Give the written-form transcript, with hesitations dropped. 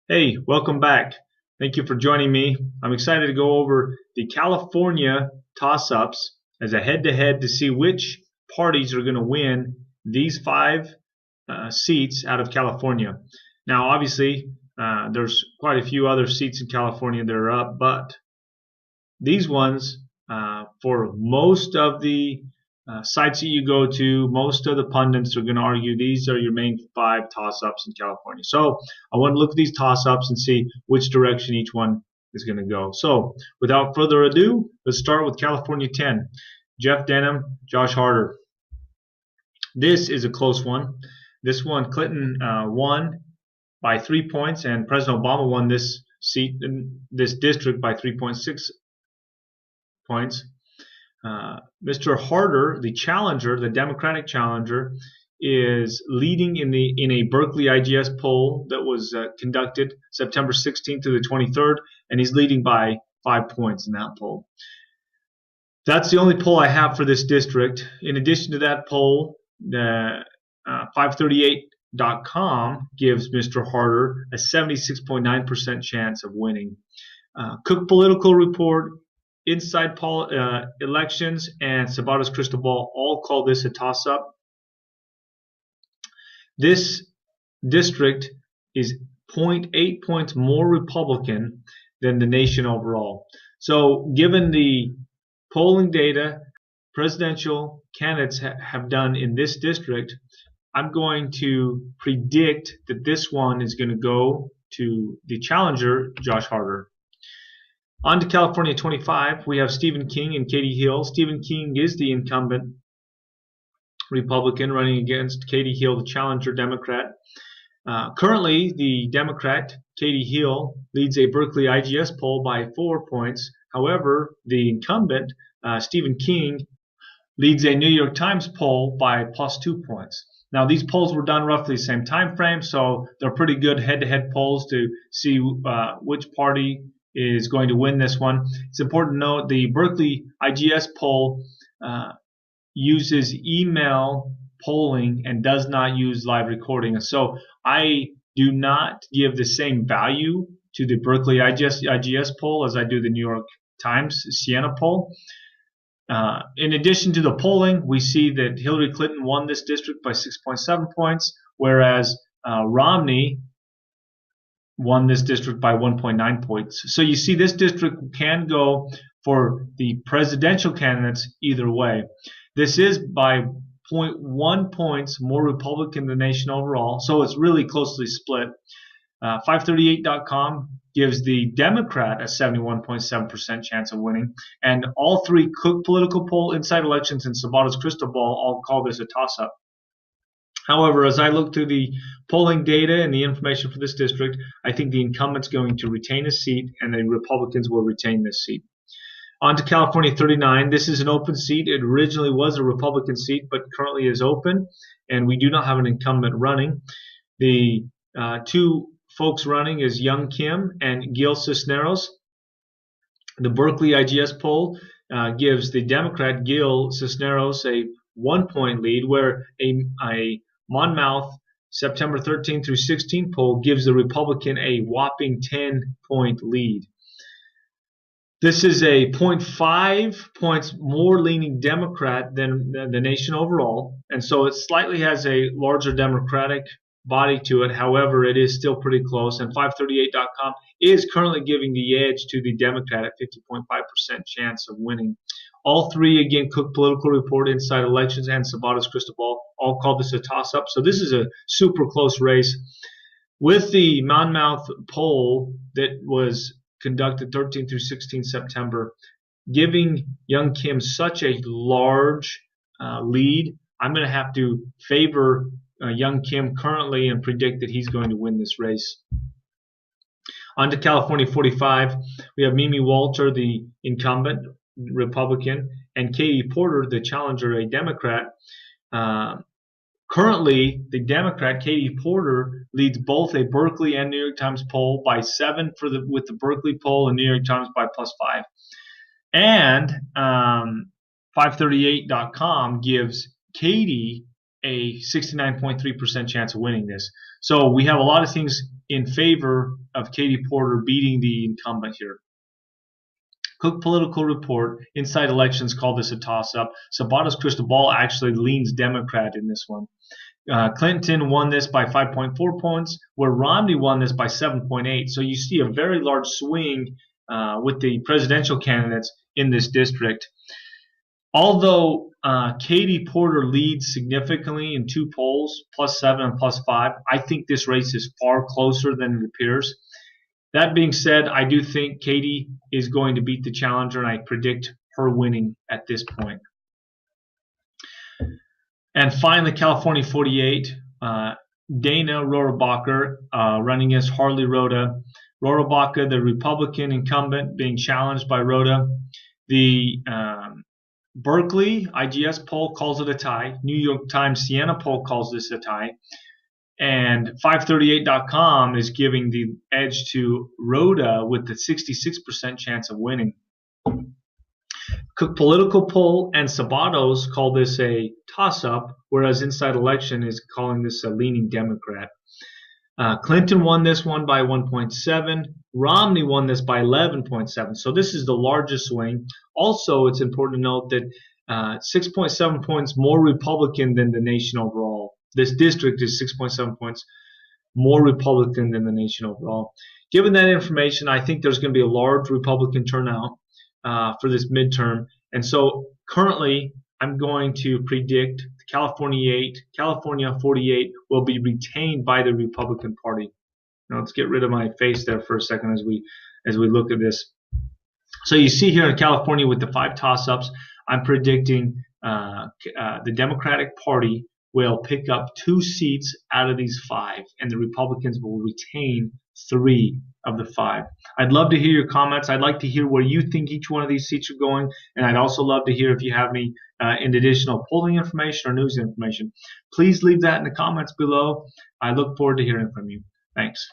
Hey, welcome back. Thank you for joining me. I'm excited to go over the California toss-ups as a head-to-head to see which parties are going to win these five seats out of California. Now, obviously, there's quite a few other seats in California that are up, but these ones, for most of the sites that you go to, most of the pundits are going to argue these are your main five toss-ups in California. So I want to look at these toss-ups and see which direction each one is going to go. So without further ado, let's start with California 10. Jeff Denham, Josh Harder. This is a close one. This one, Clinton won by 3 points, and President Obama won this seat in this district by 3.6 points. Mr. Harder, the challenger, the Democratic challenger, is leading in a Berkeley IGS poll that was conducted September 16th to the 23rd, and he's leading by 5 points in that poll. That's the only poll I have for this district. In addition to that poll, the 538.com gives Mr. Harder a 76.9% chance of winning. Cook Political Report, Inside Elections, and Sabata's Crystal Ball all call this a toss-up. This district is 0.8 points more Republican than the nation overall. So given the polling data presidential candidates have done in this district, I'm going to predict that this one is going to go to the challenger, Josh Harder. On to California 25, we have Stephen King and Katie Hill. Stephen King is the incumbent Republican running against Katie Hill, the challenger Democrat. Currently, the Democrat, Katie Hill, leads a Berkeley IGS poll by 4 points. However, the incumbent, Stephen King, leads a New York Times poll by plus 2 points. Now, these polls were done roughly the same time frame, so they're pretty good head-to-head polls to see which party is going to win this one. It's important to note the Berkeley IGS poll uses email polling and does not use live recording. So I do not give the same value to the Berkeley IGS poll as I do the New York Times Siena poll. In addition to the polling, we see that Hillary Clinton won this district by 6.7 points, whereas Romney won this district by 1.9 points. So you see this district can go for the presidential candidates either way. This is by 0.1 points more Republican than the nation overall, so it's really closely split. 538.com gives the Democrat a 71.7% chance of winning, and all three Cook Political Poll, Inside Elections, and Sabata's Crystal Ball all call this a toss-up. However, as I look through the polling data and the information for this district, I think the incumbent's going to retain a seat and the Republicans will retain this seat. On to California 39. This is an open seat. It originally was a Republican seat, but currently is open, and we do not have an incumbent running. The two folks running is Young Kim and Gil Cisneros. The Berkeley IGS poll gives the Democrat Gil Cisneros a 1-point lead, where a Monmouth September 13 through 16 poll gives the Republican a whopping 10-point lead. This is a 0.5 points more leaning Democrat than the nation overall, and so it slightly has a larger Democratic body to it. However, it is still pretty close, and 538.com is currently giving the edge to the Democrat at 50.5% chance of winning. All three, again, Cook Political Report, Inside Elections, and Sabata's Crystal Ball, all call this a toss-up. So this is a super close race. With the Monmouth poll that was conducted 13 through 16 September, giving Young Kim such a large lead, I'm going to have to favor Young Kim currently and predict that he's going to win this race. On to California 45, we have Mimi Walter, the incumbent Republican, and Katie Porter, the challenger, a Democrat. Currently, the Democrat, Katie Porter, leads both a Berkeley and New York Times poll by 7 with the Berkeley poll and New York Times by +5. And 538.com gives Katie a 69.3% chance of winning this. So we have a lot of things in favor of Katie Porter beating the incumbent here. Cook Political Report, Inside Elections called this a toss-up. Sabatos Crystal Ball actually leans Democrat in this one. Clinton won this by 5.4 points, where Romney won this by 7.8. So you see a very large swing with the presidential candidates in this district. Although Katie Porter leads significantly in two polls, +7 and +5, I think this race is far closer than it appears. That being said, I do think Katie is going to beat the challenger, and I predict her winning at this point. And finally, California 48, Dana Rohrabacher running against Harley Rhoda. Rohrabacher, the Republican incumbent, being challenged by Rhoda. The Berkeley IGS poll calls it a tie. New York Times Siena poll calls this a tie. And 538.com is giving the edge to Rhoda with the 66% chance of winning. Cook Political Poll and Sabatos call this a toss-up, whereas Inside Election is calling this a leaning Democrat. Clinton won this one by 1.7. Romney won this by 11.7. So this is the largest swing. Also, it's important to note that 6.7 points more Republican than the nation overall. This district is 6.7 points more Republican than the nation overall. Given that information, I think there's going to be a large Republican turnout for this midterm. And so currently, I'm going to predict California 48 will be retained by the Republican Party. Now let's get rid of my face there for a second as we look at this. So you see here in California with the 5 toss-ups, I'm predicting the Democratic Party will pick up 2 seats out of these 5, and the Republicans will retain 3 of the 5. I'd love to hear your comments. I'd like to hear where you think each one of these seats are going, and I'd also love to hear if you have any additional polling information or news information. Please leave that in the comments below. I look forward to hearing from you. Thanks.